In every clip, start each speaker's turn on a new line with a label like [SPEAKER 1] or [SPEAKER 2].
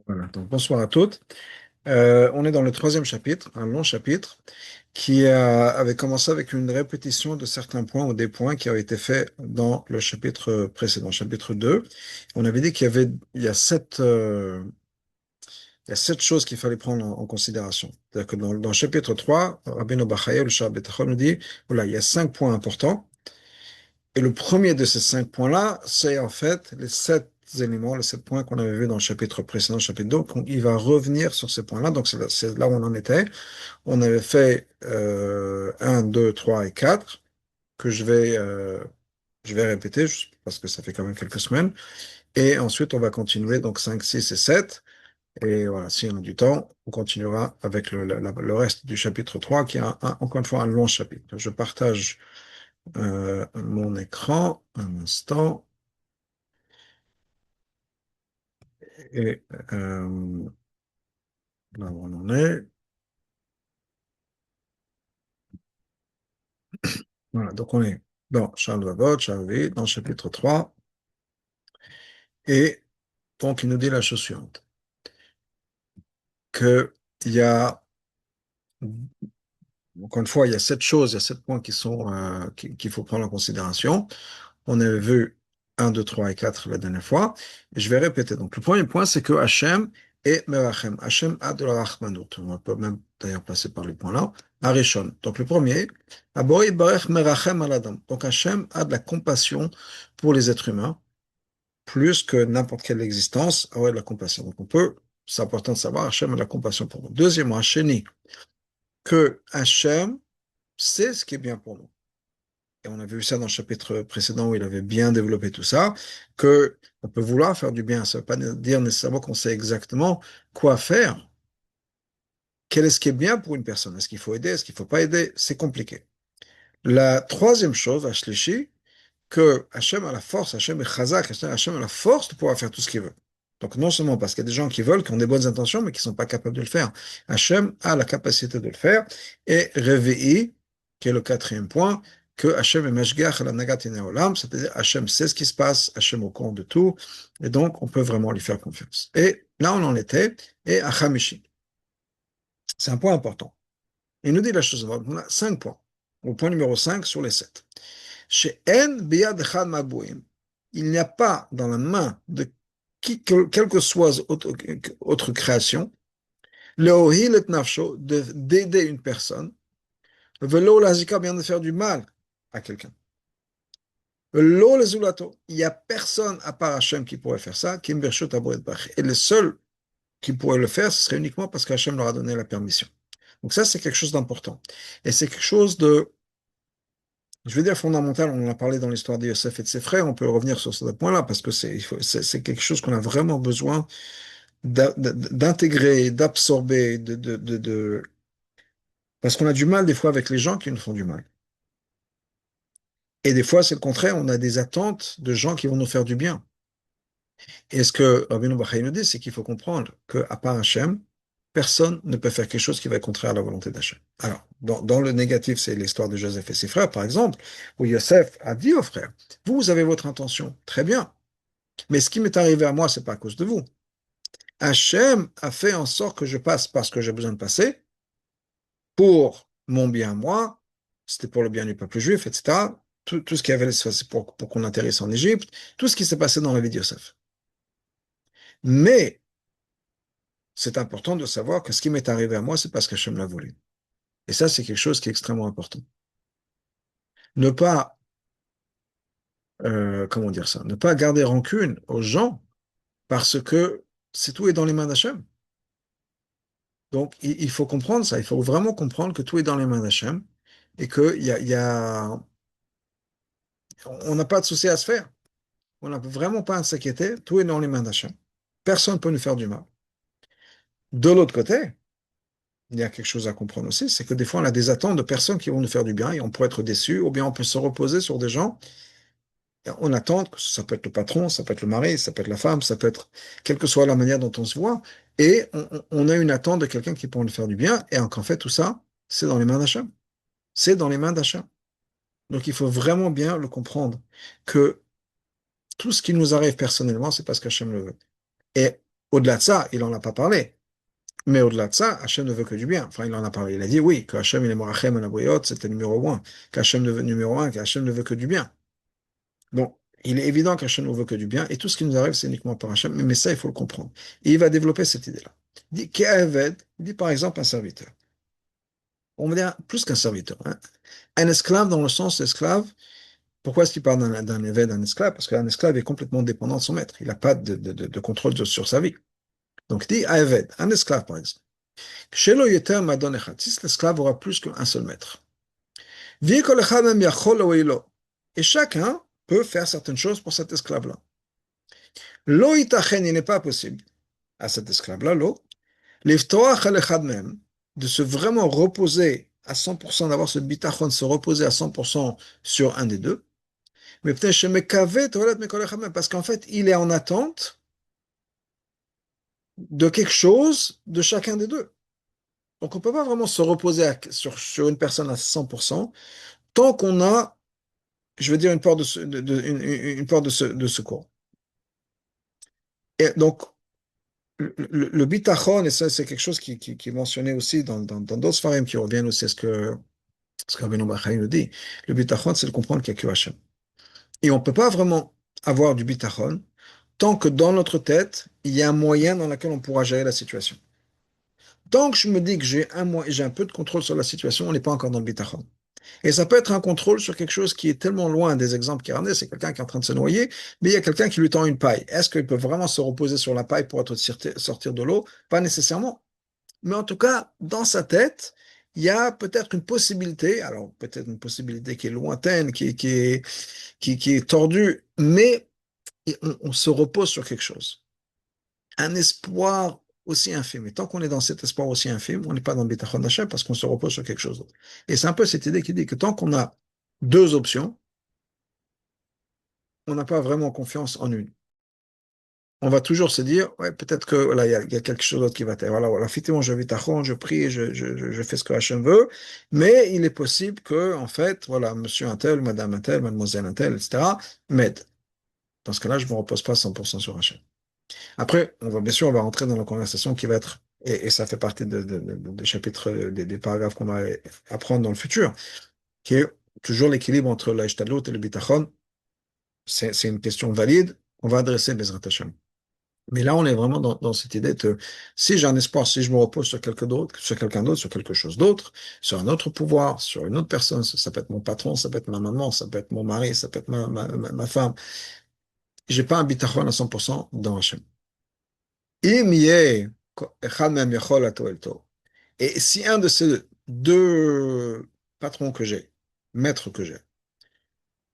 [SPEAKER 1] Voilà, donc bonsoir à toutes. On est dans le troisième chapitre, un long chapitre, avait commencé avec une répétition de certains points ou des points qui avaient été faits dans le chapitre précédent, chapitre 2. On avait dit il y a sept choses qu'il fallait prendre en considération. C'est-à-dire que dans le chapitre 3, Rabbeinu Bachaya, le Shah Betachon, nous dit, voilà, il y a cinq points importants. Et le premier de ces cinq points-là, c'est en fait les sept éléments, les sept points qu'on avait vus dans le chapitre précédent, le chapitre 2. Donc, il va revenir sur ces points-là. Donc, c'est là où on en était. On avait fait 1, 2, 3 et 4 que je vais répéter juste parce que ça fait quand même quelques semaines. Et ensuite, on va continuer. Donc, 5, 6 et 7. Et voilà, si on a du temps, on continuera avec le reste du chapitre 3 qui est encore une fois un long chapitre. Je partage mon écran un instant. Et là où on en est. Voilà, donc on est dans Charles Vavot, Charles dans le chapitre 3. Et donc il nous dit la chose suivante, que il y a, encore une fois, il y a sept choses, il y a sept points qu'il faut prendre en considération. On avait vu 1, 2, 3 et 4 la dernière fois. Et je vais répéter. Donc le premier point, c'est que Hachem est Merachem. Hachem a de la Rachmanout. On peut même d'ailleurs passer par le point là. Arishon. Donc le premier, Abori Barech Merachem Aladam. Donc Hachem a de la compassion pour les êtres humains, plus que n'importe quelle existence aurait de la compassion. Donc c'est important de savoir, Hachem a de la compassion pour nous. Deuxièmement, Hachéni, que Hachem sait ce qui est bien pour nous. Et on a vu ça dans le chapitre précédent où il avait bien développé tout ça, que on peut vouloir faire du bien. Ça ne veut pas dire nécessairement qu'on sait exactement quoi faire. Quel est ce qui est bien pour une personne? Est-ce qu'il faut aider? Est-ce qu'il ne faut pas aider? C'est compliqué. La troisième chose, Ashlishi, que Hachem a la force, Hachem est chazak, Hachem a la force de pouvoir faire tout ce qu'il veut. Donc non seulement parce qu'il y a des gens qui veulent, qui ont des bonnes intentions, mais qui ne sont pas capables de le faire. Hachem a la capacité de le faire. Et Revi'i, qui est le quatrième point, que Hachem est Meshgach la Nagat Olam, c'est-à-dire Hachem sait ce qui se passe, Hachem au courant de tout, et donc on peut vraiment lui faire confiance. Et là on en était, et Achamishi. C'est un point important. Il nous dit la chose, on a 5 points. Au point numéro 5 sur les 7. Chez En Biyad Echad Mabouim, il n'y a pas dans la main de quelle que soit autre création, Leohil et Nafsho, d'aider une personne, Velo Lazika, bien de faire du mal à quelqu'un. Velo Lezulato, il n'y a personne à part Hachem qui pourrait faire ça, Kim Bershot Abouet Bach. Et le seul qui pourrait le faire, ce serait uniquement parce qu'Hachem leur a donné la permission. Donc ça, c'est quelque chose d'important. Et c'est quelque chose je veux dire fondamental, on en a parlé dans l'histoire de Yosef et de ses frères, on peut revenir sur ce point-là parce que c'est quelque chose qu'on a vraiment besoin d'intégrer, d'absorber, parce qu'on a du mal des fois avec les gens qui nous font du mal. Et des fois, c'est le contraire, on a des attentes de gens qui vont nous faire du bien. Et ce que Rabbeinu Bachai nous dit, c'est qu'il faut comprendre qu'à part Hachem, personne ne peut faire quelque chose qui va être contraire à la volonté d'Hachem. Alors, dans le négatif, c'est l'histoire de Joseph et ses frères, par exemple, où Yosef a dit aux frères, vous avez votre intention, très bien, mais ce qui m'est arrivé à moi, c'est pas à cause de vous. Hachem a fait en sorte que je passe par ce que j'ai besoin de passer pour mon bien à moi, c'était pour le bien du peuple juif, etc. Tout ce qui avait se passer pour qu'on atterrisse en Égypte, tout ce qui s'est passé dans la vie de Yosef. Mais c'est important de savoir que ce qui m'est arrivé à moi, c'est parce qu'Hachem l'a voulu. Et ça, c'est quelque chose qui est extrêmement important. Ne pas, comment dire ça, ne pas garder rancune aux gens parce que c'est tout est dans les mains d'Hachem. Donc, il faut comprendre ça. Il faut vraiment comprendre que tout est dans les mains d'Hachem et on n'a pas de souci à se faire. On n'a vraiment pas à s'inquiéter. Tout est dans les mains d'Hachem. Personne ne peut nous faire du mal. De l'autre côté, il y a quelque chose à comprendre aussi, c'est que des fois, on a des attentes de personnes qui vont nous faire du bien et on peut être déçu, ou bien on peut se reposer sur des gens. On attend, que ça peut être le patron, ça peut être le mari, ça peut être la femme, ça peut être, quelle que soit la manière dont on se voit, et on a une attente de quelqu'un qui pourra nous faire du bien, et en fait, tout ça, c'est dans les mains d'Hachem. C'est dans les mains d'Hachem. Donc, il faut vraiment bien le comprendre, que tout ce qui nous arrive personnellement, c'est parce qu'Hachem le veut. Et Au-delà de ça, il n'en a pas parlé. Mais au-delà de ça, Hachem ne veut que du bien. Enfin, il en a parlé. Il a dit oui, que Hachem, il est Morachem à la Briotte, c'était numéro un. Qu'Hachem ne veut, numéro un, qu'Hachem ne veut que du bien. Bon, il est évident qu'Hachem ne veut que du bien, et tout ce qui nous arrive, c'est uniquement par Hachem, mais ça, il faut le comprendre. Et il va développer cette idée-là. Il dit, Ke'aved, il dit par exemple un serviteur. On va dire plus qu'un serviteur, hein. Un esclave dans le sens esclave. Pourquoi est-ce qu'il parle d'un évêque, d'un esclave? Parce qu'un esclave est complètement dépendant de son maître. Il n'a pas de contrôle sur sa vie. Donc il dit Aved, un esclave par exemple. Chez lo yeter madon echad, si l'esclave aura plus qu'un seul maître. Vi kol echad mem yachol lo. Et chacun peut faire certaines choses pour cet esclave-là. Lo itachen, il n'est pas possible à cet esclave-là, lo, liftoach al echad mem, de se vraiment reposer à 100%, d'avoir ce bitachon, de se reposer à 100% sur un des deux. Mais peut-être chez Mekave, parce qu'en fait, il est en attente de quelque chose de chacun des deux. Donc, on ne peut pas vraiment se reposer sur une personne à 100% tant qu'on a, je veux dire, une porte une porte de secours. Et donc, le bitachon, et ça, c'est quelque chose qui est mentionné aussi dans d'autres farim qui reviennent aussi à ce que Rabbeinu Bar Chai nous dit. Le bitachon, c'est de comprendre qu'il n'y a que Hachem. Et on ne peut pas vraiment avoir du bitachon tant que dans notre tête, il y a un moyen dans lequel on pourra gérer la situation. Tant que je me dis que j'ai un peu de contrôle sur la situation, on n'est pas encore dans le bitachon. Et ça peut être un contrôle sur quelque chose qui est tellement loin des exemples qu'il y en a, c'est quelqu'un qui est en train de se noyer, mais il y a quelqu'un qui lui tend une paille. Est-ce qu'il peut vraiment se reposer sur la paille pour être sortir de l'eau? Pas nécessairement. Mais en tout cas, dans sa tête, il y a peut-être une possibilité, alors peut-être une possibilité qui est lointaine, qui est tordue, mais on se repose sur quelque chose. Un espoir aussi infime. Et tant qu'on est dans cet espoir aussi infime, on n'est pas dans le bitachon Hashem parce qu'on se repose sur quelque chose d'autre. Et c'est un peu cette idée qui dit que tant qu'on a deux options, on n'a pas vraiment confiance en une. On va toujours se dire, ouais, peut-être que voilà, il y a quelque chose d'autre qui va être. Voilà, effectivement, je bitachon, je prie, je fais ce que Hashem veut, mais il est possible que, en fait, voilà, monsieur un tel, madame un tel, mademoiselle un tel, etc., m'aide. Dans ce cas-là, je ne me repose pas 100% sur Hashem. Après, bien sûr, on va rentrer dans la conversation qui va être, et ça fait partie des chapitres, des paragraphes qu'on va apprendre dans le futur, qui est toujours l'équilibre entre la Ishtadlout et le Bitachon. C'est une question valide qu'on va adresser Bezrat Hashem. Mais là, on est vraiment dans cette idée de si j'ai un espoir, si je me repose sur quelqu'un d'autre, sur quelque chose d'autre, sur un autre pouvoir, sur une autre personne, ça peut être mon patron, ça peut être ma maman, ça peut être mon mari, ça peut être ma femme. J'ai pas un bitachon à 100% dans Hachem. Im yeh echad mem yachol ato el tov. Et si un de ces deux patrons que j'ai, maîtres que j'ai,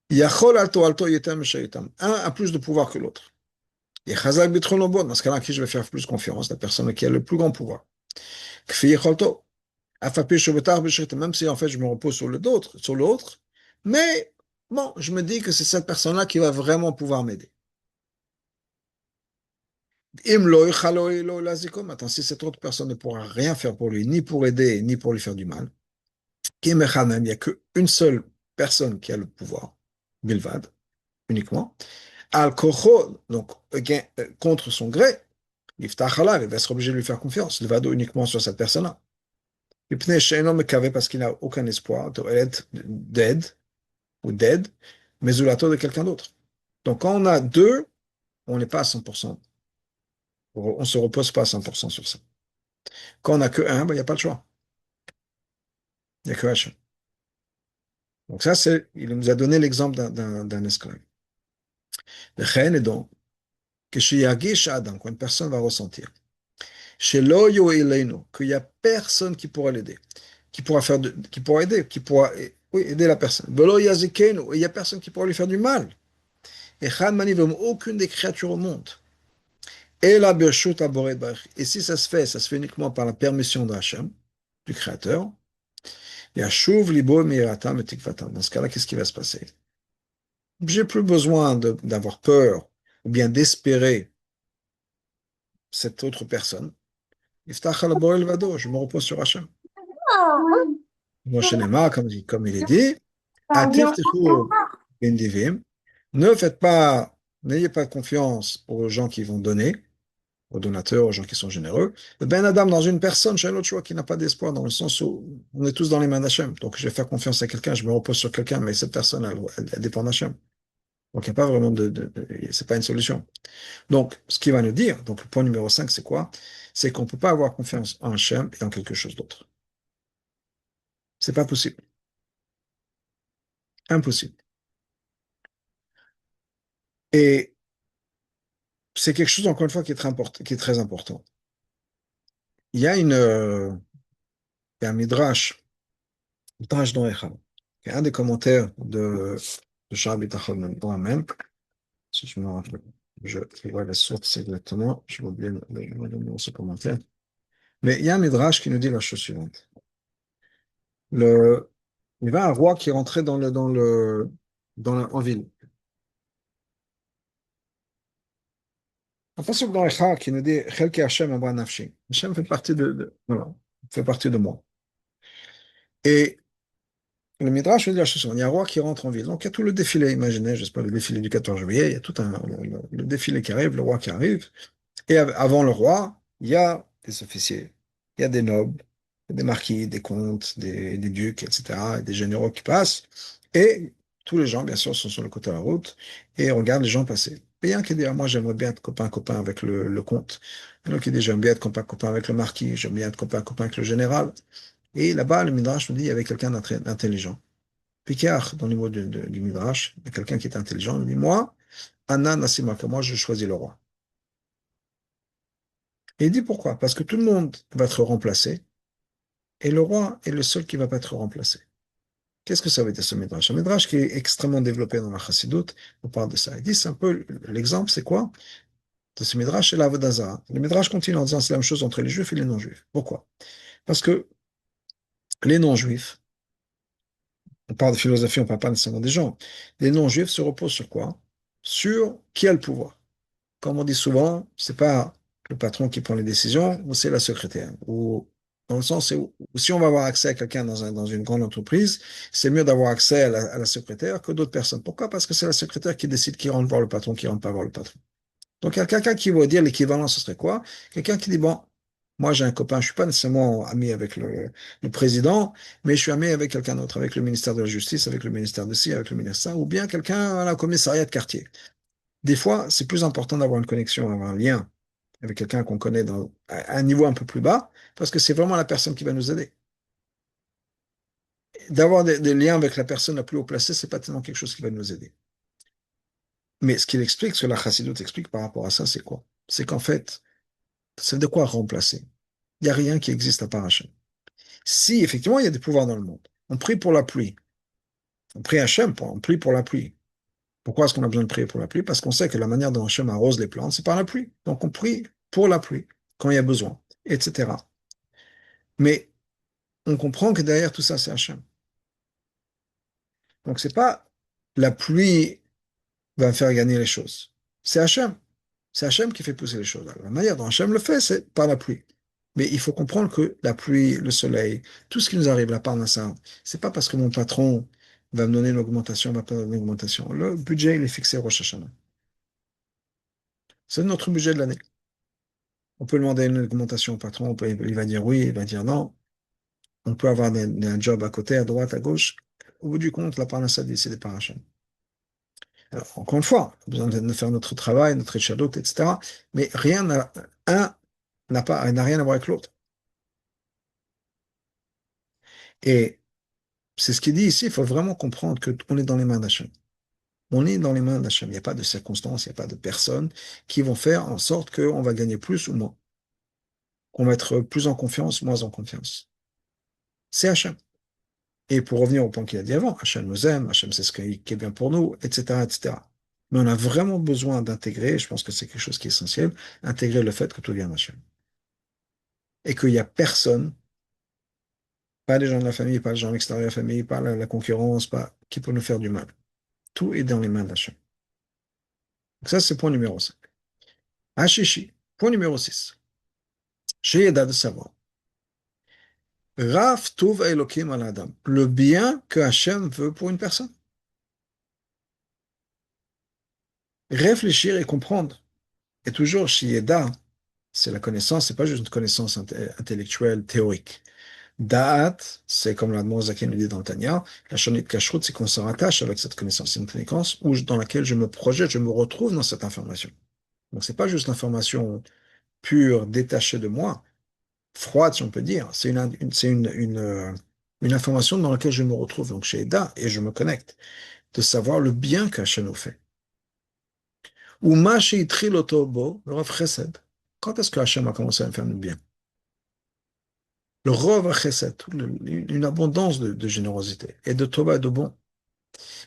[SPEAKER 1] yachol alto yetem sheitam, un a plus de pouvoir que l'autre. Et chazak bitron bon, dans ce cas-là, à qui je vais faire plus confiance, la personne qui a le plus grand pouvoir. Kfi yecholto, afapi shobetar b'sheitam, même si en fait je me repose sur l'autre, mais bon, je me dis que c'est cette personne-là qui va vraiment pouvoir m'aider. Maintenant, si cette autre personne ne pourra rien faire pour lui, ni pour aider, ni pour lui faire du mal, il n'y a qu'une seule personne qui a le pouvoir, Bilvad, uniquement. Al-Kocho, donc contre son gré, il va être obligé de lui faire confiance, le vado uniquement sur cette personne-là. Parce qu'il n'a aucun espoir d'aide ou d'aide, mais de quelqu'un d'autre. Donc quand on a deux, on n'est pas à 100%. On ne se repose pas à 100% sur ça. Quand on n'a que un, ben, il n'y a pas de choix. Il n'y a que Hachem. Donc ça, il nous a donné l'exemple d'un esclave. Le chen est donc que chez Yagish Adam, quand une personne va ressentir, chez Loyo Eleino, qu'il n'y a personne qui pourra l'aider, qui pourra aider, qui pourra oui, aider la personne. Velo Yazikenu, il n'y a personne qui pourra lui faire du mal. Et Chan Manivum, aucune des créatures au monde. Et la Birshut Aboret Barich. Et si ça se fait uniquement par la permission d'Hachem, du Créateur. Yashuv Libo Miratam et Tikvatam. Dans ce cas-là, qu'est-ce qui va se passer? J'ai plus besoin d'avoir peur ou bien d'espérer cette autre personne. Iftach al Borel Vado, je me repose sur Hachem. Comme il est dit, Atif Tichou Bendivim, ne faites pas, n'ayez pas confiance aux gens qui vont donner. aux donateurs, aux gens qui sont généreux. Le Ben Adam dans une personne, j'ai un autre choix qui n'a pas d'espoir, dans le sens où on est tous dans les mains d'Hachem. Donc je vais faire confiance à quelqu'un, je me repose sur quelqu'un, mais cette personne, elle dépend d'Hachem. Donc il n'y a pas vraiment c'est pas une solution. Donc ce qu'il va nous dire, donc le point numéro 5, c'est quoi? C'est qu'on ne peut pas avoir confiance en Hachem et en quelque chose d'autre. C'est pas possible. Impossible. Et c'est quelque chose, encore une fois, qui est très important. Il y a il y a un Midrash dans Echad, qui est un des commentaires de Sha'ar Bitachon moi-même. Si je me rappelle, je vois la source exactement, je vais oublier le nom de ce commentaire. Mais il y a un Midrash qui nous dit la chose suivante. Le, il y avait un roi qui rentrait en ville. Un passage dans Echad qui nous dit Chelki Hashem Abra Nafshi. Hashem fait partie voilà, fait partie de moi. Et le Midrash nous dit la chose suivante. Il y a un roi qui rentre en ville. Donc il y a tout le défilé, imaginez, je sais pas, le défilé du 14 juillet, il y a tout le défilé qui arrive, le roi qui arrive. Et avant le roi, il y a des officiers, il y a des nobles, des marquis, des comtes, des ducs, etc., et des généraux qui passent. Et tous les gens, bien sûr, sont sur le côté de la route et regardent les gens passer. Et il y a un qui dit, ah, moi, j'aimerais bien être copain-copain avec le comte. Il y en a qui dit, j'aime bien être copain-copain avec le marquis, j'aime bien être copain-copain avec le général. Et là-bas, le Midrash nous dit, il y avait quelqu'un d'intelligent. Picard, dans les mots du Midrash, il y a quelqu'un qui est intelligent, il dit, moi, Anna Nassimaka, moi, je choisis le roi. Et il dit pourquoi? Parce que tout le monde va être remplacé et le roi est le seul qui ne va pas être remplacé. Qu'est-ce que ça veut dire ce Midrash? Un Midrash qui est extrêmement développé dans la Chassidoute, on parle de ça. Il dit, c'est un peu l'exemple, c'est quoi? De ce Midrash, c'est l'Avodah Zarah. Le Midrash continue en disant c'est la même chose entre les Juifs et les non-Juifs. Pourquoi? Parce que les non-Juifs, on parle de philosophie, on ne parle pas nécessairement des gens. Les non-Juifs se reposent sur quoi? Sur qui a le pouvoir. Comme on dit souvent, c'est pas le patron qui prend les décisions, ou c'est la secrétaire. Ou dans le sens où si on va avoir accès à quelqu'un dans une grande entreprise, c'est mieux d'avoir accès à la secrétaire que d'autres personnes. Pourquoi? Parce que c'est la secrétaire qui décide qui rentre voir le patron, qui rentre pas voir le patron. Donc il y a quelqu'un qui va dire l'équivalent, ce serait quoi? Quelqu'un qui dit, bon, moi j'ai un copain, je suis pas nécessairement ami avec le président, mais je suis ami avec quelqu'un d'autre, avec le ministère de la Justice, avec le ministère de ci, avec le ministère ça, ou bien quelqu'un à la commissariat de quartier. Des fois, c'est plus important d'avoir une connexion, avoir un lien avec quelqu'un qu'on connaît à un niveau un peu plus bas, parce que c'est vraiment la personne qui va nous aider. D'avoir des liens avec la personne la plus haut placée, c'est pas tellement quelque chose qui va nous aider. Mais ce qu'il explique, ce que la Chassidoute explique par rapport à ça, c'est quoi? C'est qu'en fait, c'est de quoi remplacer. Il n'y a rien qui existe à part Hachem. Si effectivement il y a des pouvoirs dans le monde, on prie pour la pluie. On prie Hachem, on prie pour la pluie. Pourquoi est-ce qu'on a besoin de prier pour la pluie? Parce qu'on sait que la manière dont Hachem arrose les plantes, c'est par la pluie. Donc on prie pour la pluie quand il y a besoin, etc. Mais on comprend que derrière tout ça, c'est Hachem. Donc c'est pas la pluie va faire gagner les choses. C'est Hachem. C'est Hachem qui fait pousser les choses. Alors, la manière dont Hachem le fait, c'est par la pluie. Mais il faut comprendre que la pluie, le soleil, tout ce qui nous arrive, la parnassa, c'est pas parce que mon patron va me donner une augmentation, va pas me donner une augmentation. Le budget, il est fixé au Rosh Hashanah. C'est notre budget de l'année. On peut demander une augmentation au patron, il va dire oui, il va dire non. On peut avoir un job à côté, à droite, à gauche. Au bout du compte, la parnassa est décidée par Hachem. Alors, encore une fois, on a besoin de faire notre travail, notre échadoute, etc. Mais un n'a rien à voir avec l'autre. Et c'est ce qu'il dit ici, il faut vraiment comprendre qu'on est dans les mains d'Hachem. On est dans les mains d'Hachem. Il n'y a pas de circonstances, il n'y a pas de personnes qui vont faire en sorte qu'on va gagner plus ou moins, qu'on va être plus en confiance, moins en confiance. C'est Hachem. Et pour revenir au point qu'il a dit avant, Hachem nous aime, Hachem sait ce qui est bien pour nous, etc., etc. Mais on a vraiment besoin d'intégrer, je pense que c'est quelque chose qui est essentiel, intégrer le fait que tout vient d'Hachem. Et qu'il n'y a personne, pas les gens de la famille, pas les gens de l'extérieur de la famille, pas la concurrence, pas qui peut nous faire du mal. Tout est dans les mains d'Hachem. Donc ça, c'est point numéro 5. Hashishi, point numéro 6. Sheyeda de savoir. Raf Tuv Elokim al Adam. Le bien que Hachem veut pour une personne. Réfléchir et comprendre. Et toujours Sheyeda, c'est la connaissance, c'est pas juste une connaissance intellectuelle, théorique. Da'at, c'est comme l'Admor Zaken nous dit dans le Tanya, la Shonit Kashrut, c'est qu'on se rattache avec cette connaissance. C'est une connaissance dans laquelle je me projette, je me retrouve dans cette information. Donc, c'est pas juste l'information pure, détachée de moi, froide, si on peut dire. C'est une information dans laquelle je me retrouve, donc chez Eda, et je me connecte, de savoir le bien qu'Hachem nous fait. Ou ma sheitri lotobo, le Rav Chesed. Quand est-ce que Hachem a commencé à me faire du bien? Le Rav Chesed, une abondance de générosité et de tova et de bon.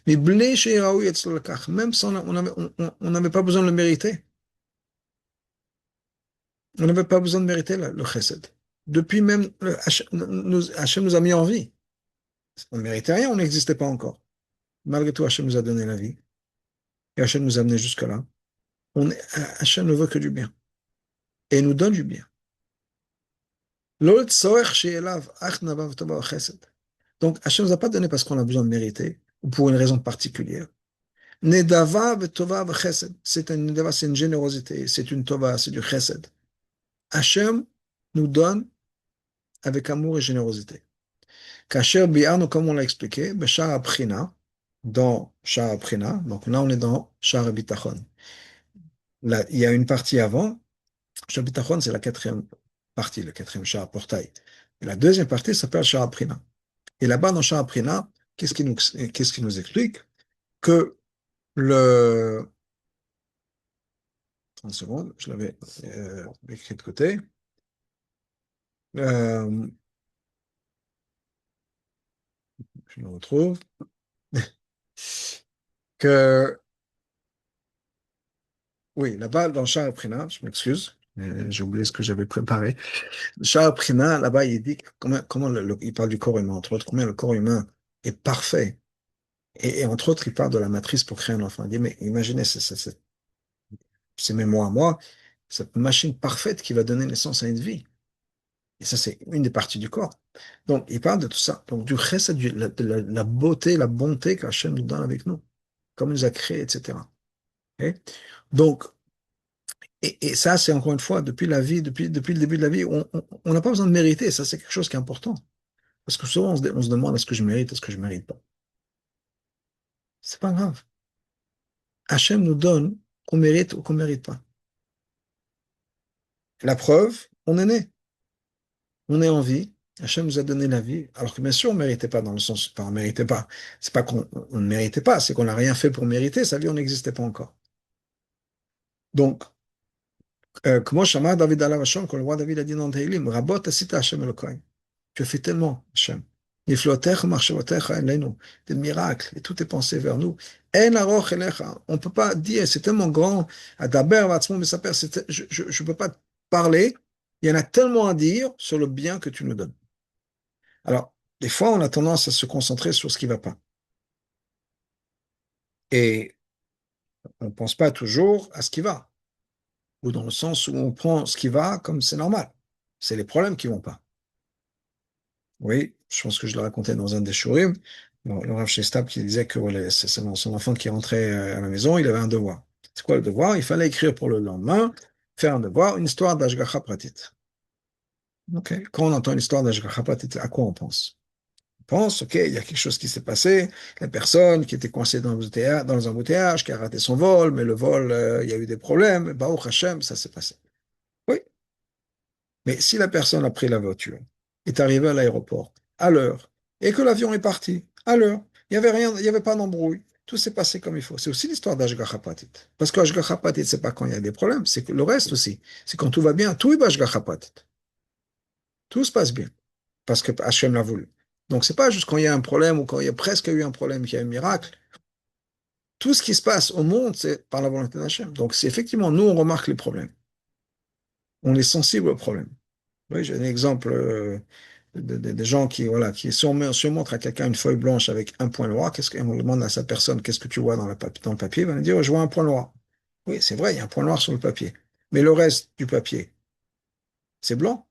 [SPEAKER 1] Mais blé chez Raoui et Tzlokach, même sans, on n'avait pas besoin de le mériter. On n'avait pas besoin de mériter le Chesed. Depuis même, Hachem nous a mis en vie. On ne méritait rien, on n'existait pas encore. Malgré tout, Hachem nous a donné la vie. Et Hachem nous a amenés jusque-là. Hachem ne veut que du bien. Et il nous donne du bien. Donc, Hachem ne nous a pas donné parce qu'on a besoin de mériter, ou pour une raison particulière. Nedava v'tova v'chesed. C'est une générosité, c'est une tova, c'est du chesed. Hachem nous donne avec amour et générosité. Kasher bi'arnu, comme on l'a expliqué, b'shar aprina, dans Shar aprina, donc là on est dans Shar bitachon. Là, il y a une partie avant, Shar bitachon c'est la quatrième partie, le quatrième Shar portail. Et la deuxième partie s'appelle Shar aprina. Et là-bas dans Shar aprina, qu'est-ce qui nous explique? Que le... 30 secondes, je l'avais écrit de côté. Euh, je le retrouve. Que, oui, là-bas, dans Shah Prina, je m'excuse, j'ai oublié ce que j'avais préparé. Shah Prina, là-bas, il dit comment il parle du corps humain, entre autres, combien le corps humain est parfait. Et entre autres, il parle de la matrice pour créer un enfant. Il dit, mais imaginez, c'est même moi, cette machine parfaite qui va donner naissance à une vie. Et ça, c'est une des parties du corps. Donc, il parle de tout ça. Donc, du reste, la beauté, la bonté qu'Hachem nous donne avec nous, comme il nous a créés, etc. Ok. Donc, et ça, c'est encore une fois, depuis la vie, depuis le début de la vie, on n'a pas besoin de mériter. Ça, c'est quelque chose qui est important. Parce que souvent, on se demande est-ce que je mérite, est-ce que je ne mérite pas. C'est pas grave. Hachem nous donne qu'on mérite ou qu'on ne mérite pas. La preuve, on est né. On est en vie. Hachem nous a donné la vie. Alors que bien sûr, on ne méritait pas dans le sens, pas on ne méritait pas. C'est pas qu'on ne méritait pas, c'est qu'on n'a rien fait pour mériter. Sa vie, on n'existait pas encore. Donc, comment Shama David alav Hashem, quand le roi David a dit dans Tehillim, Rabot asita Hashem Elokai. Tu as fait tellement, Hachem. Niflotecha marshavotecha elenu. Des miracles, et tout est pensé vers nous. En aroch elecha. On ne peut pas dire, c'est tellement grand. Adaber vatzmo mesaper, je ne peux pas parler. Il y en a tellement à dire sur le bien que tu nous donnes. Alors, des fois, on a tendance à se concentrer sur ce qui ne va pas. Et on ne pense pas toujours à ce qui va. Ou dans le sens où on prend ce qui va comme c'est normal. C'est les problèmes qui ne vont pas. Oui, je pense que je le racontais dans un des shurim. Bon, le Rav Shestab qui disait que voilà, c'est son enfant qui rentrait à la maison, il avait un devoir. C'est quoi le devoir? Il fallait écrire pour le lendemain, faire un devoir, une histoire d'Ashgacha Pratit. Ok. Quand on entend une histoire d'Ashgacha Pratit, à quoi on pense? On pense, ok, il y a quelque chose qui s'est passé, la personne qui était coincée dans les embouteillages, qui a raté son vol, mais le vol, il y a eu des problèmes, Baruch Hashem, ça s'est passé. Oui, mais si la personne a pris la voiture, est arrivée à l'aéroport à l'heure, et que l'avion est parti à l'heure, il n'y avait rien, il n'y avait pas d'embrouille, tout s'est passé comme il faut. C'est aussi l'histoire d'Ashgacha Pratit. Parce que Ashgacha Pratit, c'est pas quand il y a des problèmes, c'est que le reste aussi. C'est quand tout va bien, tout est Ashgacha Pratit. Tout se passe bien, parce que Hachem l'a voulu. Donc c'est pas juste quand il y a un problème ou quand il y a presque eu un problème qu'il y a un miracle. Tout ce qui se passe au monde, c'est par la volonté d'Hachem. Donc c'est effectivement, nous, on remarque les problèmes. On est sensible aux problèmes. Oui, j'ai un exemple de gens qui, voilà, qui surmontrent à quelqu'un une feuille blanche avec un point noir. On demande à sa personne, qu'est-ce que tu vois dans le papier? Il va nous dire, oh, je vois un point noir. Oui, c'est vrai, il y a un point noir sur le papier. Mais le reste du papier, c'est blanc.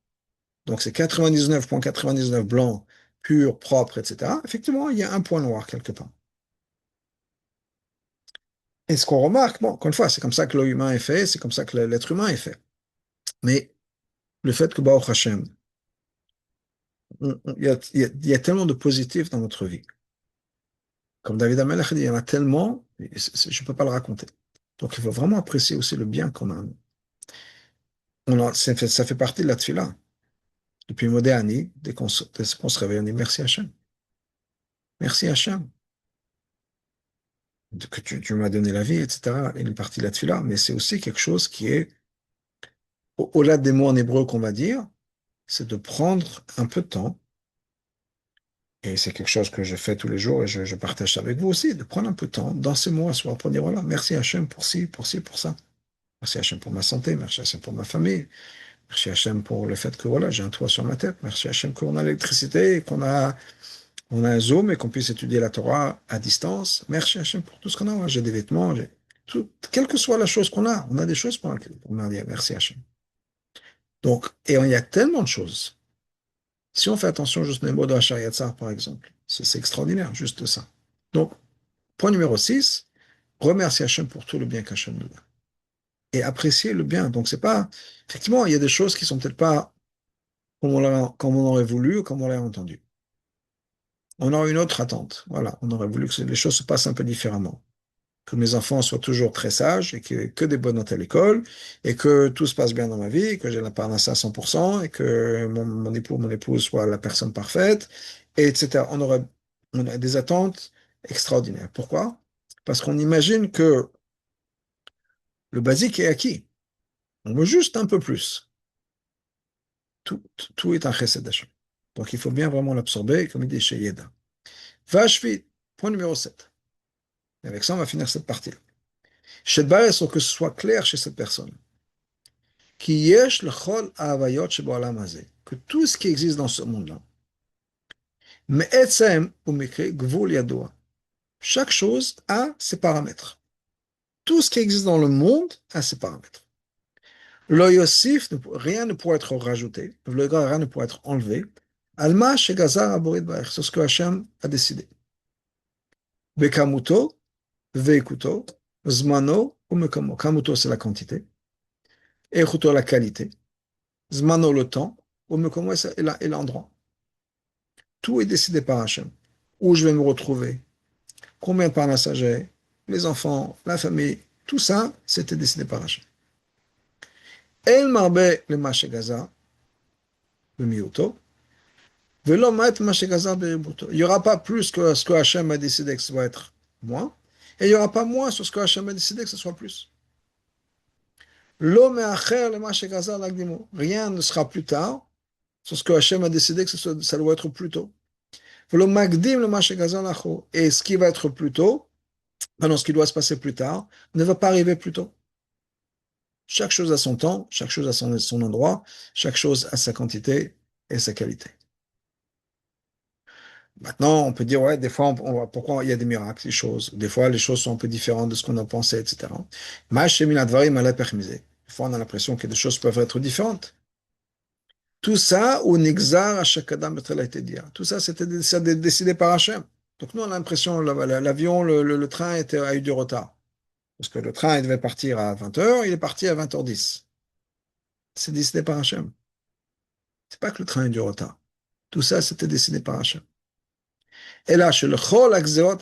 [SPEAKER 1] Donc c'est 99,99 blanc, pur, propre, etc. Effectivement, il y a un point noir quelque part. Et ce qu'on remarque, bon, encore une fois, c'est comme ça que l'humain est fait, c'est comme ça que l'être humain est fait. Mais le fait que, Baruch Hashem, il y a tellement de positifs dans notre vie. Comme David Amelech dit, il y en a tellement, je ne peux pas le raconter. Donc il faut vraiment apprécier aussi le bien qu'on a. Ça fait partie de la tefila. Depuis Modéani, dès qu'on se réveille, on dit merci Hachem. Merci Hachem. Que tu m'as donné la vie, etc. Il est partie de la tefila, mais c'est aussi quelque chose qui est, au-delà des mots en hébreu qu'on va dire, c'est de prendre un peu de temps, et c'est quelque chose que je fais tous les jours et je partage ça avec vous aussi, de prendre un peu de temps dans ces mots à soi pour dire voilà, merci Hachem pour ci, pour ci, pour ça. Merci Hachem pour ma santé, merci Hachem pour ma famille, merci Hachem pour le fait que voilà, j'ai un toit sur ma tête, merci Hachem qu'on a l'électricité, on a un Zoom et qu'on puisse étudier la Torah à distance. Merci Hachem pour tout ce qu'on a. J'ai des vêtements, quelle que soit la chose qu'on a, on a des choses pour lesquelles on a dit merci Hachem. Donc, et il y a tellement de choses. Si on fait attention juste aux mots de Hachar Yatzar, par exemple, c'est extraordinaire, juste ça. Donc, point numéro 6, remercier Hachem pour tout le bien qu'Hachem nous donne. Et apprécier le bien. Donc, c'est pas, effectivement, il y a des choses qui sont peut-être pas comme on aurait voulu ou comme on l'aurait entendu. On aurait une autre attente. Voilà, on aurait voulu que les choses se passent un peu différemment. Que mes enfants soient toujours très sages et que des bonnes notes à l'école et que tout se passe bien dans ma vie, que j'ai la parnasse à 100% et que mon époux, mon épouse soit la personne parfaite, et etc. On a des attentes extraordinaires. Pourquoi? Parce qu'on imagine que le basique est acquis. On veut juste un peu plus. Tout, tout est un chesed d'Hachem. Donc il faut bien vraiment l'absorber, comme il dit chez Yeda. Vashvi, point numéro 7. Et avec ça, on va finir cette partie. Chez Bares, il faut que ce soit clair chez cette personne. Ki yesh lechol ahavayot sheba'olam hazeh, que tout ce qui existe dans ce monde-là, me'etzem u'mikre gvul yadoua, chaque chose a ses paramètres. Tout ce qui existe dans le monde a ses paramètres. Lo yosif, rien ne pourrait être rajouté, rien ne pourrait être enlevé. Alma shegazar aborit ba'ech, c'est ce que Hachem a décidé. Bekamuto, ve'ekuto, zmano u'mekamo. Kamuto, c'est la quantité. Ekuto, la qualité. Zmano, le temps. U'mekamo, et l'endroit. Tout est décidé par Hachem. Où je vais me retrouver, combien de parnassas j'ai, les enfants, la famille, tout ça, c'était décidé par Hachem. El marbe le mashegaza, le miuto, velo mat mashegaza beributo. Il n'y aura pas plus que ce que Hachem a décidé que ce va être moins, et il n'y aura pas moins sur ce que Hachem a décidé que ce soit plus. Lo meacher le mashegaza lagdimo. Rien ne sera plus tard sur ce que Hachem a décidé que ça doit être plus tôt. Velo magdim le mashegaza lacho. Et ce qui va être plus tôt, maintenant, ce qui doit se passer plus tard ne va pas arriver plus tôt. Chaque chose a son temps, chaque chose a son endroit, chaque chose a sa quantité et sa qualité. Maintenant, on peut dire, ouais, des fois, pourquoi il y a des miracles, des choses. Des fois, les choses sont un peu différentes de ce qu'on a pensé, etc. Des fois, on a l'impression que des choses peuvent être différentes. Tout ça, ou nixar à chaque adam, tout ça, c'était décidé par Hachem. Donc, nous, on a l'impression, l'avion, le train a eu du retard. Parce que le train, il devait partir à 20h, il est parti à 20h10. C'est décidé par Hachem. C'est pas que le train a eu du retard. Tout ça, c'était décidé par Hachem. Et là, chez le Chol Akzeot,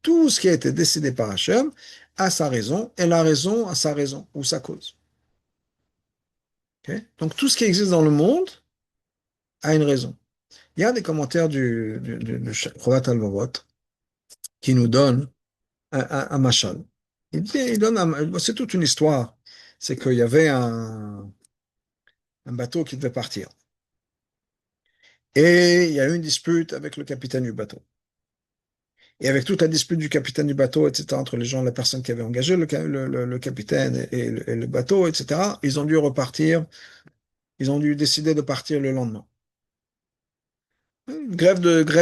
[SPEAKER 1] tout ce qui a été décidé par Hachem a sa raison, et la raison a sa raison, ou sa cause. Okay? Donc, tout ce qui existe dans le monde a une raison. Il y a des commentaires du Chovat Al-Mavot qui nous donnent un machal. Il donne c'est toute une histoire. C'est qu'il y avait un bateau qui devait partir. Et il y a eu une dispute avec le capitaine du bateau. Et avec toute la dispute du capitaine du bateau, etc., entre les gens, la personne qui avait engagé le capitaine et le bateau, etc., ils ont dû repartir, ils ont dû décider de partir le lendemain. Grève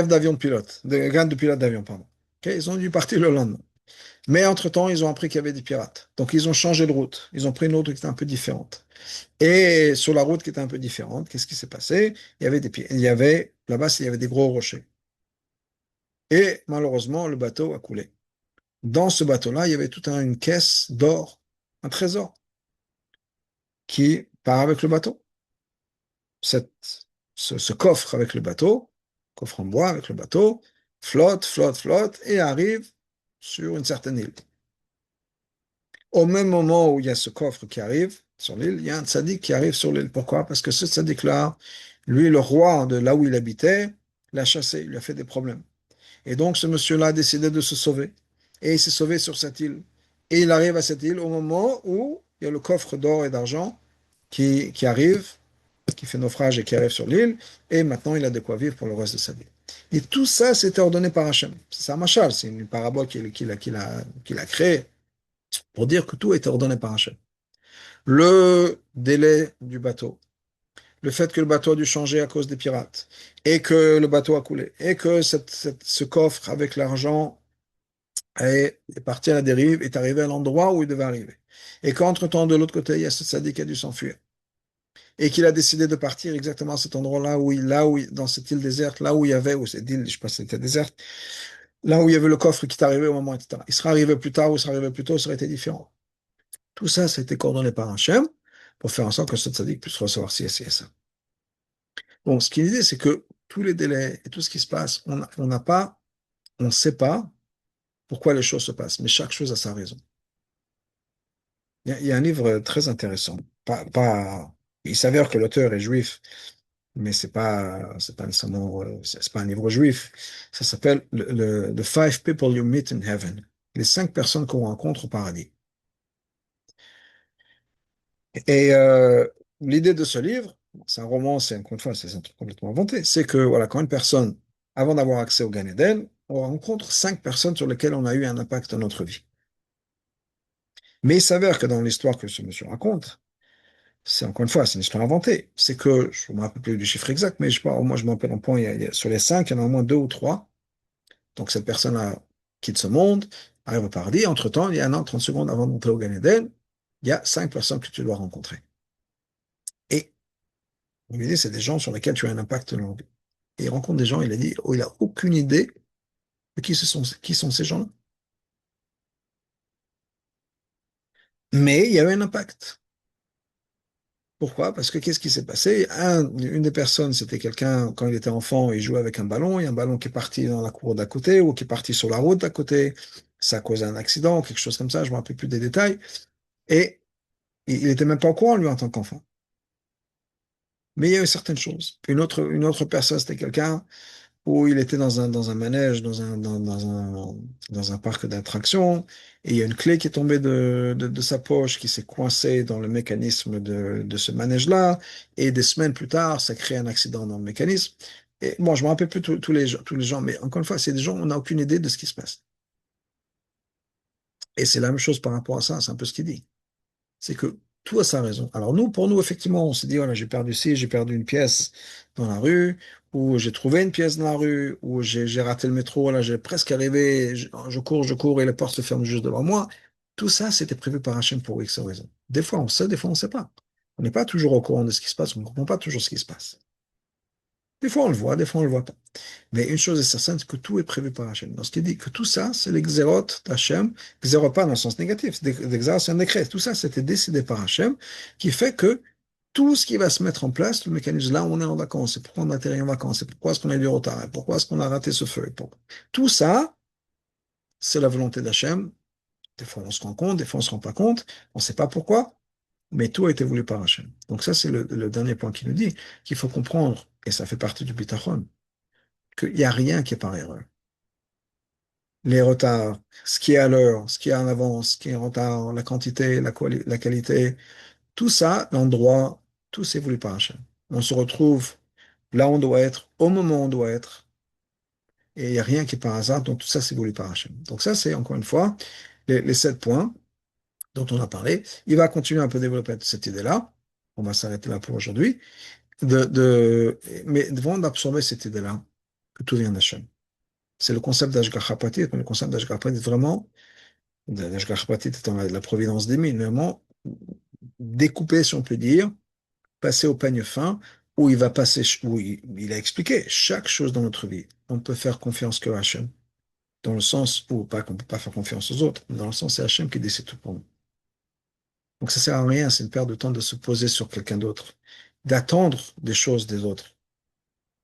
[SPEAKER 1] d'avion de pilote, de grève de pilote d'avion, pardon. Ok, ils ont dû partir le lendemain. Mais entre-temps, ils ont appris qu'il y avait des pirates. Donc, ils ont changé de route. Ils ont pris une autre qui était un peu différente. Et sur la route qui était un peu différente, qu'est-ce qui s'est passé? Là-bas, il y avait des gros rochers. Et malheureusement, le bateau a coulé. Dans ce bateau-là, il y avait toute une caisse d'or, un trésor. qui part avec le bateau. Cette, ce coffre avec le bateau, coffre en bois avec le bateau, flotte, flotte, flotte et arrive sur une certaine île. Au même moment où il y a ce coffre qui arrive sur l'île, il y a un tzaddik qui arrive sur l'île. Pourquoi? Parce que ce tzaddik-là, lui, le roi de là où il habitait, l'a chassé, il lui a fait des problèmes. Et donc, ce monsieur-là a décidé de se sauver. Et il s'est sauvé sur cette île. Et il arrive à cette île au moment où il y a le coffre d'or et d'argent qui arrive, qui fait naufrage et qui arrive sur l'île. Et maintenant, il a de quoi vivre pour le reste de sa vie. Et tout ça, c'était ordonné par Hachem. C'est un machal, c'est une parabole qu'il a créée pour dire que tout était ordonné par Hachem. Le délai du bateau, le fait que le bateau a dû changer à cause des pirates, et que le bateau a coulé, et que ce coffre avec l'argent est parti à la dérive, est arrivé à l'endroit où il devait arriver. Et qu'entre-temps, de l'autre côté, il y a ce sadique qui a dû s'enfuir. Et qu'il a décidé de partir exactement à cet endroit-là, dans cette île déserte, là où il y avait, ou cette île, je ne sais pas si c'était déserte, là où il y avait le coffre qui est arrivé au moment, etc. Il serait arrivé plus tard ou il serait arrivé plus tôt, ça aurait été différent. Tout ça, ça a été coordonné par Hachem pour faire en sorte que ce tzaddik puisse recevoir ci et ci et ça. Bon, ce qu'il dit, c'est que tous les délais et tout ce qui se passe, on n'a pas, on ne sait pas pourquoi les choses se passent, mais chaque chose a sa raison. Il y a un livre très intéressant. Il s'avère que l'auteur est juif, mais c'est pas nécessairement, c'est pas un livre juif. Ça s'appelle The Five People You Meet in Heaven. Les 5 personnes qu'on rencontre au paradis. Et l'idée de ce livre, c'est un roman, c'est encore une fois, c'est un truc complètement inventé. C'est que voilà, quand une personne, avant d'avoir accès au Gan Eden, on rencontre 5 personnes sur lesquelles on a eu un impact dans notre vie. Mais il s'avère que dans l'histoire que ce monsieur raconte, c'est encore une fois, c'est une histoire inventée. C'est que, je ne me rappelle plus du chiffre exact, mais je sais pas, moi je me rappelle un point, sur les 5, il y en a au moins 2 ou 3. Donc cette personne-là quitte ce monde, arrive au paradis. Entre-temps, il y a 30 secondes avant d'entrer au Gan Eden, il y a 5 personnes que tu dois rencontrer. Et il lui dit, c'est des gens sur lesquels tu as un impact dans leur vie. Et il rencontre des gens, il a dit, oh, il n'a aucune idée de qui sont ces gens-là. Mais il y avait un impact. Pourquoi? Parce que qu'est-ce qui s'est passé? Une des personnes, c'était quelqu'un, quand il était enfant, il jouait avec un ballon, il y a un ballon qui est parti dans la cour d'à côté ou qui est parti sur la route d'à côté. Ça a causé un accident, quelque chose comme ça, je ne me rappelle plus des détails. Et il n'était même pas au courant, lui, en tant qu'enfant. Mais il y a eu certaines choses. Une autre personne, c'était quelqu'un où il était dans un manège, dans un parc d'attractions, et il y a une clé qui est tombée de sa poche, qui s'est coincée dans le mécanisme de ce manège-là, et des semaines plus tard, ça crée un accident dans le mécanisme. Et bon, je me rappelle plus tous les gens, mais encore une fois, c'est des gens, on n'a aucune idée de ce qui se passe. Et c'est la même chose par rapport à ça, c'est un peu ce qu'il dit. C'est que tout a sa raison. Alors nous, pour nous, effectivement, on s'est dit, voilà, j'ai perdu ci, j'ai perdu une pièce dans la rue, ou j'ai trouvé une pièce dans la rue, ou j'ai raté le métro, là, j'ai presque arrivé, je cours, et la porte se ferme juste devant moi. Tout ça, c'était prévu par Hachem pour X raison. Des fois, on sait, des fois, on ne sait pas. On n'est pas toujours au courant de ce qui se passe, on ne comprend pas toujours ce qui se passe. Des fois, on le voit, des fois, on ne le voit pas. Mais une chose est certaine, c'est que tout est prévu par Hachem. Lorsqu'il dit que tout ça, c'est les xérotes d'Hachem, xérotes pas dans le sens négatif, des xérotes, c'est un décret. Tout ça, c'était décidé par Hachem, qui fait que tout ce qui va se mettre en place, le mécanisme, là, on est en vacances, c'est pourquoi on a atterri en vacances, c'est pourquoi est-ce qu'on a eu du retard, et pourquoi est-ce qu'on a raté ce feu. Tout ça, c'est la volonté d'Hachem. Des fois, on se rend compte, des fois, on se rend pas compte, on ne sait pas pourquoi, mais tout a été voulu par Hachem. Donc ça, c'est le dernier point qu'il nous dit, qu'il faut comprendre, et ça fait partie du bitachon, qu'il n'y a rien qui est par erreur. Les retards, ce qui est à l'heure, ce qui est en avance, ce qui est en retard, la quantité, la qualité, tout ça, l'endroit, tout c'est voulu par Hachem. On se retrouve là où on doit être, au moment où on doit être, et il n'y a rien qui est par hasard, donc tout ça c'est voulu par Hachem. Donc ça, c'est encore une fois les 7 points dont on a parlé. Il va continuer un peu à développer cette idée-là. On va s'arrêter là pour aujourd'hui. Mais devant d'absorber cette idée-là, que tout vient d'Hachem. C'est le concept d'Ashgacha Pratit, mais le concept d'Ashgacha Pratit, vraiment, l'Ashgacha Pratit étant la providence des mille, vraiment découpé, si on peut dire, passer au peigne fin, où il va passer, où il a expliqué chaque chose dans notre vie. On ne peut faire confiance que à Hachem, dans le sens où, pas qu'on ne peut pas faire confiance aux autres, mais dans le sens c'est Hachem qui décide tout pour nous. Donc ça sert à rien, c'est une perte de temps de se poser sur quelqu'un d'autre, d'attendre des choses des autres.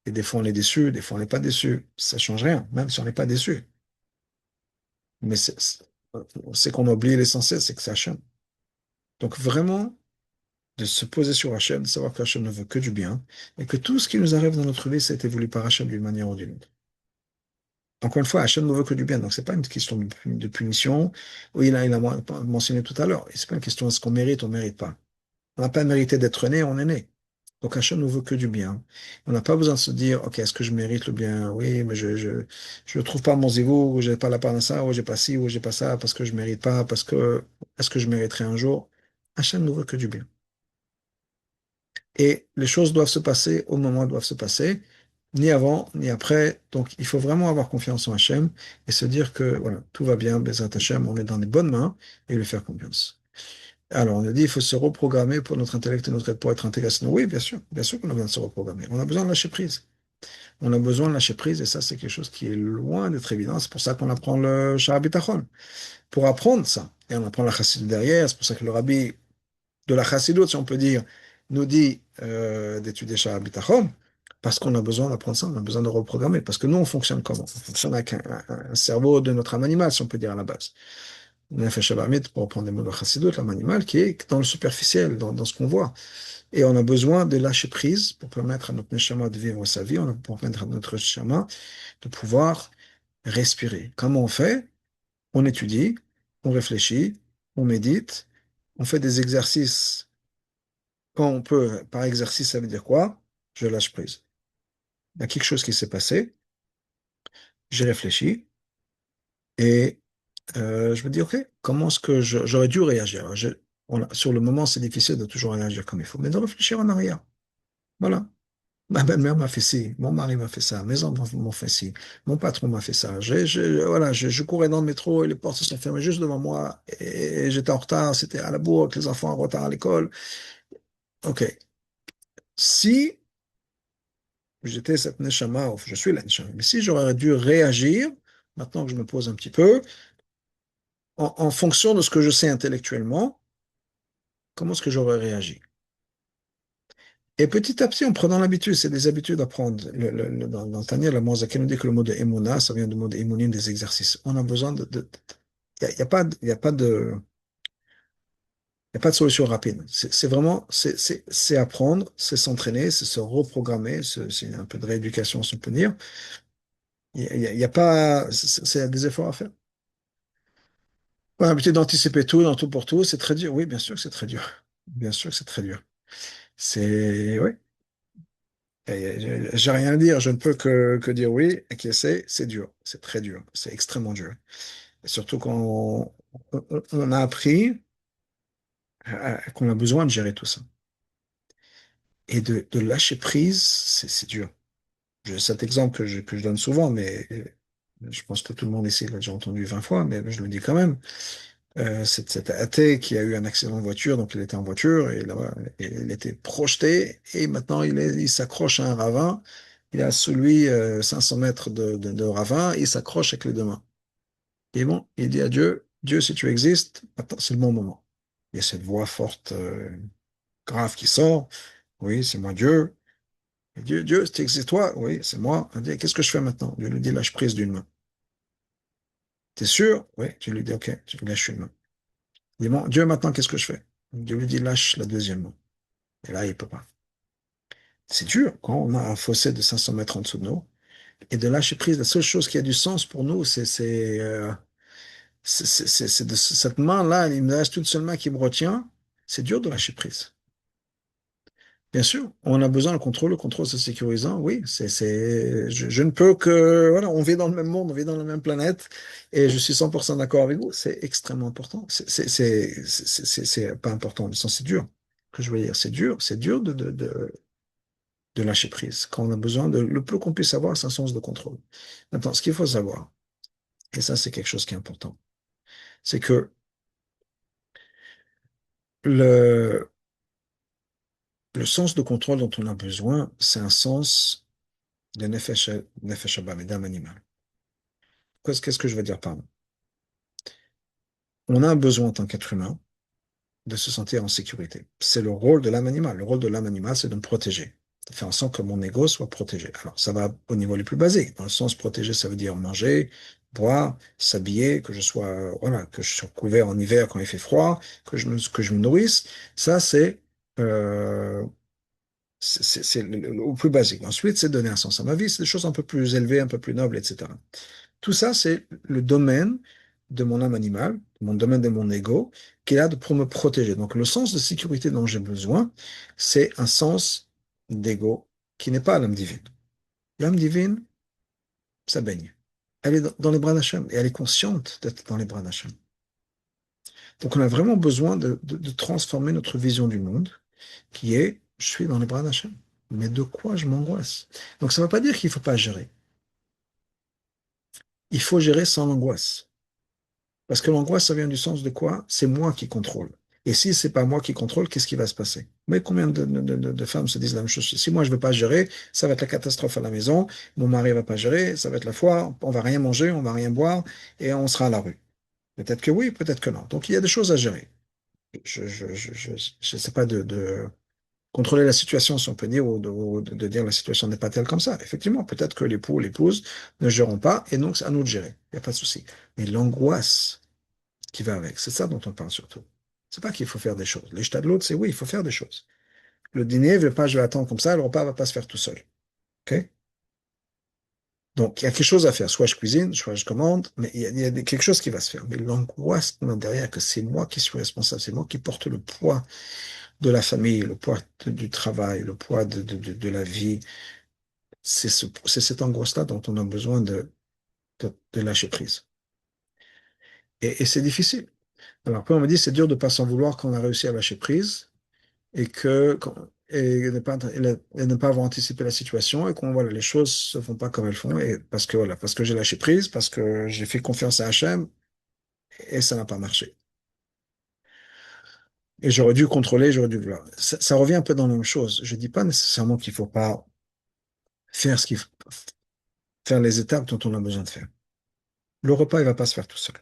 [SPEAKER 1] Et des fois on est déçu, des fois on n'est pas déçu. Ça change rien, même si on n'est pas déçu. Mais c'est qu'on oublie l'essentiel, c'est que c'est Hachem. Donc vraiment, de se poser sur Hachem, de savoir que Hachem ne veut que du bien, et que tout ce qui nous arrive dans notre vie, ça a été voulu par Hachem d'une manière ou d'une autre. Encore une fois, Hachem ne veut que du bien, donc c'est pas une question de punition. Oui, il a mentionné tout à l'heure, et c'est pas une question est-ce qu'on mérite ou on mérite pas. On n'a pas mérité d'être né, on est né. Donc Hachem ne veut que du bien. On n'a pas besoin de se dire, ok, est-ce que je mérite le bien? Oui, mais je ne trouve pas mon zivou, ou j'ai pas la part de ça, ou j'ai pas ci, ou j'ai pas ça, parce que je mérite pas, parce que est-ce que je mériterai un jour? Hachem ne veut que du bien. Et les choses doivent se passer au moment où elles doivent se passer, ni avant, ni après. Donc il faut vraiment avoir confiance en Hachem et se dire que voilà, tout va bien, Bezrat Hachem, on est dans les bonnes mains et lui faire confiance. Alors, on a dit, il faut se reprogrammer pour notre intellect et notre être pour être intégré. Sinon, oui, bien sûr qu'on a besoin de se reprogrammer. On a besoin de lâcher prise. On a besoin de lâcher prise et ça, c'est quelque chose qui est loin d'être évident. C'est pour ça qu'on apprend le Shara Bitachon. Pour apprendre ça, et on apprend la chassidut derrière, c'est pour ça que le rabbi de la chassidut, si on peut dire, nous dit d'étudier Shara Bitachon, parce qu'on a besoin d'apprendre ça, on a besoin de reprogrammer. Parce que nous, on fonctionne comment? On fonctionne avec un cerveau de notre âme animale, si on peut dire à la base. Nefesh Abamit, pour reprendre les mots de Chassidut, l'âme animale, qui est dans le superficiel, dans ce qu'on voit. Et on a besoin de lâcher prise pour permettre à notre neshama de vivre sa vie, on a pour permettre à notre neshama de pouvoir respirer. Comment on fait? On étudie, on réfléchit, on médite, on fait des exercices quand on peut. Par exercice, ça veut dire quoi? Je lâche prise. Il y a quelque chose qui s'est passé, j'ai réfléchi et je me dis, OK, comment est-ce que j'aurais dû réagir? Sur le moment, c'est difficile de toujours réagir comme il faut, mais de réfléchir en arrière. Voilà. Ma belle-mère m'a fait ci, mon mari m'a fait ça, mes enfants m'ont fait ci, mon patron m'a fait ça. Voilà, je courais dans le métro et les portes se sont fermées juste devant moi et j'étais en retard, c'était à la bourre, avec les enfants en retard à l'école. OK. Si j'étais cette neshama, ou je suis la neshama, mais si j'aurais dû réagir, maintenant que je me pose un petit peu, en fonction de ce que je sais intellectuellement, comment est-ce que j'aurais réagi? Et petit à petit, en prenant l'habitude, c'est des habitudes à prendre. Dans le Tanya, la Mozaken nous dit que le mot de Emouna, ça vient du mot de Emunim, des exercices. On a besoin y a pas, y a pas de, y a pas de solution rapide. C'est vraiment, c'est apprendre, c'est s'entraîner, c'est se reprogrammer, c'est un peu de rééducation, si on peut dire. Y a pas, c'est des efforts à faire. On a l'habitude d'anticiper tout, dans tout pour tout, c'est très dur. Oui, bien sûr que c'est très dur. Bien sûr que c'est très dur. Oui. Et j'ai rien à dire, je ne peux que dire oui, et que c'est dur, c'est très dur, c'est extrêmement dur. Et surtout quand on a appris qu'on a besoin de gérer tout ça. Et de lâcher prise, c'est dur. Cet exemple que je donne souvent, mais je pense que tout le monde ici l'a déjà entendu 20 fois, mais je le dis quand même. Cet athée qui a eu un accident de voiture, donc il était en voiture et là, il était projeté et maintenant il s'accroche à un ravin. Il est à sous lui 500 mètres de ravin, il s'accroche avec les deux mains. Et bon, il dit à Dieu, Dieu, si tu existes, attends, c'est le bon moment. Il y a cette voix forte, grave qui sort. Oui, c'est moi Dieu. Et Dieu, Dieu, si tu existes toi, oui, c'est moi. Il dit, qu'est-ce que je fais maintenant? Dieu lui dit, lâche prise d'une main. T'es sûr? Oui, tu lui dis, ok, tu lâches une main. Il dit, bon, Dieu, maintenant, qu'est-ce que je fais? Dieu lui dit, lâche la deuxième main. Et là, il peut pas. C'est dur quand on a un fossé de 500 mètres en dessous de nous. Et de lâcher prise, la seule chose qui a du sens pour nous, c'est de cette main-là, il me reste une seule main qui me retient. C'est dur de lâcher prise. Bien sûr, on a besoin le contrôle c'est sécurisant, oui, je ne peux que, voilà, on vit dans le même monde, on vit dans la même planète, et je suis 100% d'accord avec vous, c'est extrêmement important, c'est pas important, mais c'est dur, que je veux dire, c'est dur de lâcher prise, quand on a besoin le peu qu'on puisse avoir, c'est un sens de contrôle. Maintenant, ce qu'il faut savoir, et ça c'est quelque chose qui est important, c'est que le, le sens de contrôle dont on a besoin, c'est un sens de nefesh Abba, mais d'âme animale. Qu'est-ce que je veux dire par là? On a un besoin en tant qu'être humain de se sentir en sécurité. C'est le rôle de l'âme animale. Le rôle de l'âme animale, c'est de me protéger, de faire en sorte que mon ego soit protégé. Alors, ça va au niveau le plus basique. Dans le sens protégé, ça veut dire manger, boire, s'habiller, que je sois, voilà, que je sois couvert en hiver quand il fait froid, que je me nourrisse. Ça, euh, c'est au plus basique. Ensuite, c'est donner un sens à ma vie. C'est des choses un peu plus élevées, un peu plus nobles, etc. Tout ça, c'est le domaine de mon âme animale, mon domaine de mon ego, qui est là pour me protéger. Donc, le sens de sécurité dont j'ai besoin, c'est un sens d'ego qui n'est pas l'âme divine. L'âme divine, ça baigne. Elle est dans les bras d'Hachem et elle est consciente d'être dans les bras d'Hachem. Donc, on a vraiment besoin de transformer notre vision du monde, qui est, je suis dans les bras d'Hachem. Mais de quoi je m'angoisse? Donc, ça ne veut pas dire qu'il ne faut pas gérer. Il faut gérer sans angoisse. Parce que l'angoisse, ça vient du sens de quoi? C'est moi qui contrôle. Et si c'est pas moi qui contrôle, qu'est-ce qui va se passer? Mais combien de femmes se disent la même chose? Si moi je ne veux pas gérer, ça va être la catastrophe à la maison, mon mari ne va pas gérer, ça va être la foire, on va rien manger, on va rien boire, et on sera à la rue. Peut-être que oui, peut-être que non. Donc il y a des choses à gérer. Je sais pas de contrôler la situation, si on peut dire, ou de dire la situation n'est pas telle comme ça. Effectivement, peut-être que l'époux, l'épouse ne géreront pas, et donc c'est à nous de gérer. Il n'y a pas de souci. Mais l'angoisse qui va avec. C'est ça dont on parle surtout. C'est pas qu'il faut faire des choses. Les jetats de l'autre, c'est oui, il faut faire des choses. Le dîner, je vais attendre comme ça, le repas va pas se faire tout seul. OK? Donc, il y a quelque chose à faire. Soit je cuisine, soit je commande, mais il y a quelque chose qui va se faire. Mais l'angoisse derrière, que c'est moi qui suis responsable, c'est moi qui porte le poids de la famille, le poids du travail, le poids de la vie. C'est cette angoisse-là dont on a besoin de lâcher prise. Et c'est difficile. Alors, après, on me dit, c'est dur de pas s'en vouloir quand on a réussi à lâcher prise. Et ne pas avoir anticipé la situation et qu'on voilà les choses se font pas comme elles font et parce que j'ai lâché prise parce que j'ai fait confiance à Hachem et ça n'a pas marché et j'aurais dû contrôler, j'aurais dû voilà. Ça revient un peu dans la même chose. Je dis pas nécessairement qu'il faut pas faire faire les étapes dont on a besoin de faire. Le repas il va pas se faire tout seul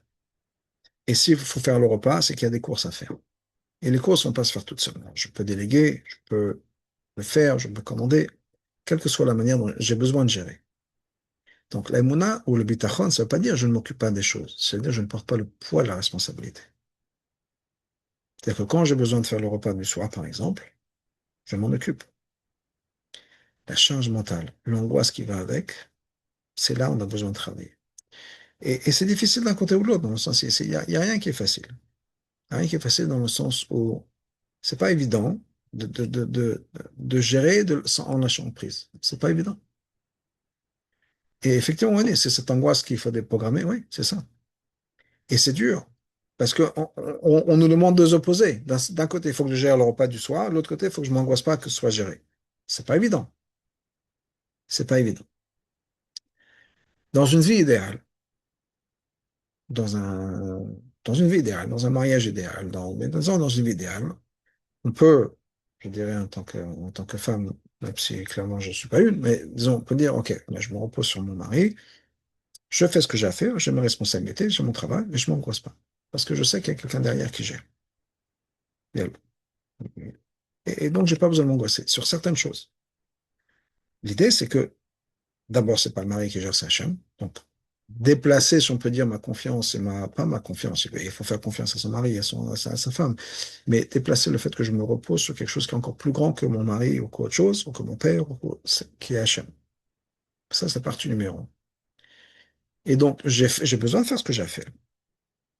[SPEAKER 1] et s'il faut faire le repas c'est qu'il y a des courses à faire et les courses vont pas se faire toutes seules. Je peux déléguer, je peux le faire, je peux commander, quelle que soit la manière dont j'ai besoin de gérer. Donc, l'aïmouna ou le bitachon, ça ne veut pas dire je ne m'occupe pas des choses. Ça veut dire je ne porte pas le poids de la responsabilité. C'est-à-dire que quand j'ai besoin de faire le repas du soir, par exemple, je m'en occupe. La charge mentale, l'angoisse qui va avec, c'est là où on a besoin de travailler. Et c'est difficile d'un côté ou de l'autre, dans le sens, il y a rien qui est facile. Il y a rien qui est facile dans le sens où c'est pas évident de gérer en lâchant prise. C'est pas évident. Et effectivement, oui, c'est cette angoisse qu'il faut déprogrammer, oui, c'est ça. Et c'est dur. Parce qu'on nous demande deux opposés. D'un côté, il faut que je gère le repas du soir. De l'autre côté, il faut que je m'angoisse pas que ce soit géré. C'est pas évident. C'est pas évident. Dans une vie idéale, dans un, dans une vie idéale, dans un mariage idéal, dans une vie idéale, on peut, je dirais en tant que femme, même si clairement je ne suis pas une, mais disons, on peut dire, OK, là, je me repose sur mon mari, je fais ce que j'ai à faire, j'ai mes responsabilités, j'ai mon travail, mais je ne m'angoisse pas. Parce que je sais qu'il y a quelqu'un derrière qui gère. Et donc, j'ai pas besoin de m'angoisser sur certaines choses. L'idée, c'est que d'abord, c'est pas le mari qui gère sa chambre. Donc, déplacer, si on peut dire, ma confiance et pas ma confiance. Il faut faire confiance à son mari, à sa femme. Mais déplacer le fait que je me repose sur quelque chose qui est encore plus grand que mon mari ou qu'autre chose, ou que mon père, qui est Hachem. Ça, c'est la partie numéro un. Et donc, j'ai besoin de faire ce que j'ai à faire.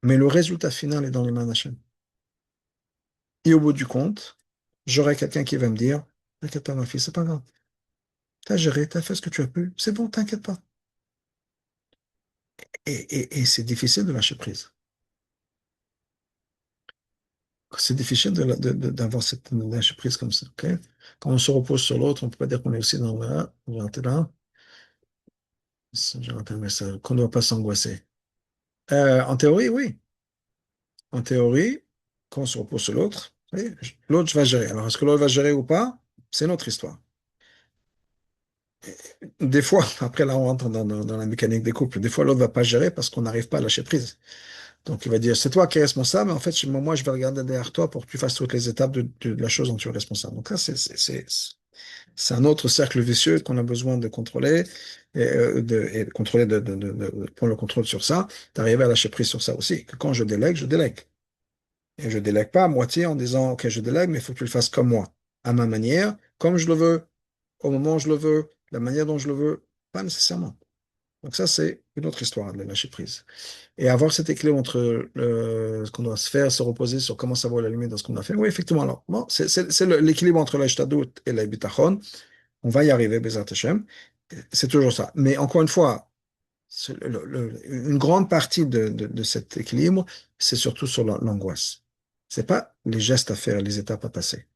[SPEAKER 1] Mais le résultat final est dans les mains d'Hachem. Et au bout du compte, j'aurai quelqu'un qui va me dire, t'inquiète pas, ma fille, c'est pas grave. T'as géré, t'as fait ce que tu as pu, c'est bon, t'inquiète pas. Et c'est difficile de lâcher prise. C'est difficile d'avoir cette lâcher prise comme ça. Ok. Quand on se repose sur l'autre, on ne peut pas dire qu'on est aussi dans là, j'ai raté un message, qu'on ne doit pas s'angoisser. En théorie, oui. En théorie, quand on se repose sur l'autre, oui, l'autre va gérer. Alors, est-ce que l'autre va gérer ou pas? C'est notre histoire. Des fois, après là, on rentre dans la mécanique des couples. Des fois, l'autre ne va pas gérer parce qu'on n'arrive pas à lâcher prise. Donc, il va dire, c'est toi qui es responsable, mais en fait, moi, je vais regarder derrière toi pour que tu fasses toutes les étapes de la chose dont tu es responsable. Donc là, c'est un autre cercle vicieux qu'on a besoin de contrôler et de contrôler, de prendre le contrôle sur ça, d'arriver à lâcher prise sur ça aussi. Que quand je délègue, je délègue. Et je délègue pas à moitié en disant, OK, je délègue, mais il faut que tu le fasses comme moi, à ma manière, comme je le veux, au moment où je le veux, la manière dont je le veux, pas nécessairement. Donc ça, c'est une autre histoire de lâcher prise. Et avoir cet équilibre entre ce qu'on doit se faire, se reposer sur comment savoir la limite de ce qu'on a fait. Oui, effectivement, alors, bon, c'est l'équilibre entre l'ajtadout et la bitachon. On va y arriver, Bezat Hashem. C'est toujours ça. Mais encore une fois, une grande partie de cet équilibre, c'est surtout sur l'angoisse. C'est pas les gestes à faire, les étapes à passer.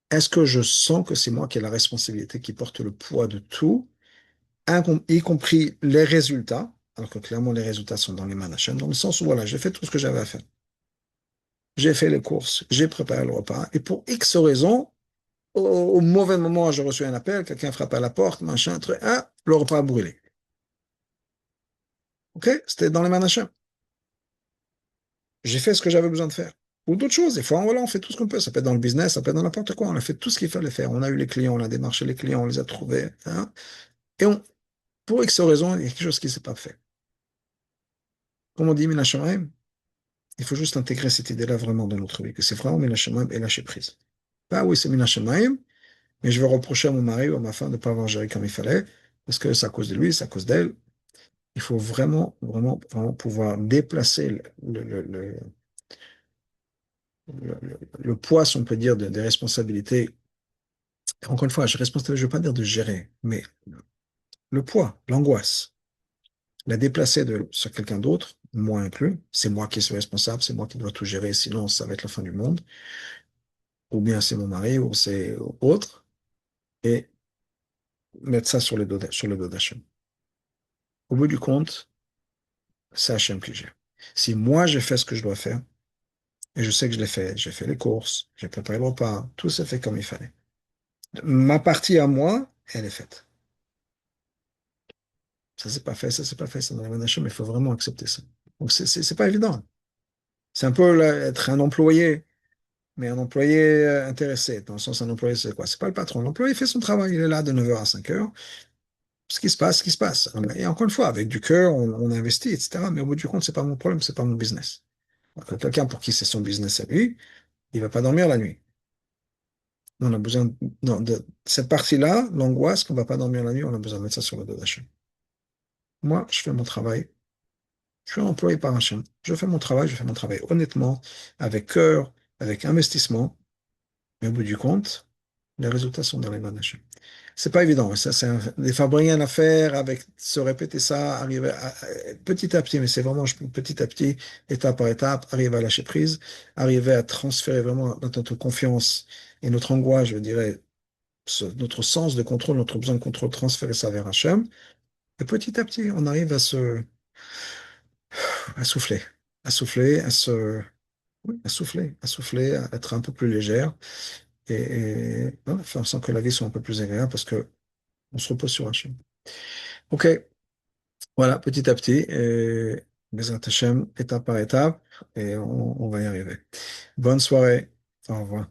[SPEAKER 1] Est-ce que je sens que c'est moi qui ai la responsabilité, qui porte le poids de tout, y compris les résultats, alors que clairement les résultats sont dans les mains d'Hachem, dans le sens où voilà, j'ai fait tout ce que j'avais à faire. J'ai fait les courses, j'ai préparé le repas, et pour X raisons, au mauvais moment, j'ai reçu un appel, quelqu'un frappe à la porte, machin, truc, ah, le repas a brûlé. OK? C'était dans les mains d'Hachem. J'ai fait ce que j'avais besoin de faire. Ou d'autres choses. Des fois, voilà, on fait tout ce qu'on peut. Ça peut être dans le business, ça peut être dans n'importe quoi. On a fait tout ce qu'il fallait faire. On a eu les clients, on a démarché les clients, on les a trouvés, hein. Et pour X raisons, il y a quelque chose qui ne s'est pas fait. Comme on dit, Mina Shamaim, il faut juste intégrer cette idée-là vraiment dans notre vie, que c'est vraiment Mina Shamaim et lâcher prise. Pas oui, c'est Mina Shamaim, mais je vais reprocher à mon mari ou à ma femme de ne pas avoir géré comme il fallait, parce que c'est à cause de lui, c'est à cause d'elle. Il faut vraiment, vraiment, vraiment pouvoir déplacer le poids, si on peut dire, des responsabilités. Encore une fois, je responsabilité, je ne veux pas dire de gérer, mais le poids, l'angoisse, la déplacer sur quelqu'un d'autre, moi inclus, c'est moi qui suis responsable, c'est moi qui dois tout gérer, sinon ça va être la fin du monde, ou bien c'est mon mari, ou c'est autre, et mettre ça sur le dos d'Hachem. Au bout du compte, c'est Hachem qui gère. Si moi j'ai fait ce que je dois faire, et je sais que je l'ai fait, j'ai fait les courses, j'ai préparé le repas, tout s'est fait comme il fallait. Ma partie à moi, elle est faite. Ça c'est pas fait, ça c'est pas fait, ça dans la main d'Hachem, mais il faut vraiment accepter ça. Donc c'est pas évident. C'est un peu là, être un employé, mais un employé intéressé. Dans le sens, un employé, c'est quoi? C'est pas le patron. L'employé fait son travail, il est là de 9 heures à 5 heures. Ce qui se passe, ce qui se passe. Et encore une fois, avec du cœur, on investit, etc. Mais au bout du compte, c'est pas mon problème, c'est pas mon business. Donc, quelqu'un pour qui c'est son business à lui, il va pas dormir la nuit. On a besoin non, de cette partie-là, l'angoisse qu'on va pas dormir la nuit, on a besoin de mettre ça sur le dos d'Hachem. Moi, je fais mon travail. Je suis employé par Hachem. Je fais mon travail, je fais mon travail honnêtement, avec cœur, avec investissement. Mais au bout du compte, les résultats sont dans les mains d'Hachem. C'est pas évident. Ça, c'est des fabriques à faire avec se répéter ça, arriver petit à petit, mais c'est vraiment petit à petit, étape par étape, arriver à lâcher prise, arriver à transférer vraiment notre confiance et notre angoisse, je dirais, notre sens de contrôle, notre besoin de contrôle, transférer ça vers Hachem. Et petit à petit, on arrive à souffler, à souffler, oui, à souffler, à être un peu plus légère et voilà, faire en sorte que la vie soit un peu plus agréable parce que on se repose sur Hachem. Ok, voilà, petit à petit, Bezrat Hashem, étape par étape, et on va y arriver. Bonne soirée. Au revoir.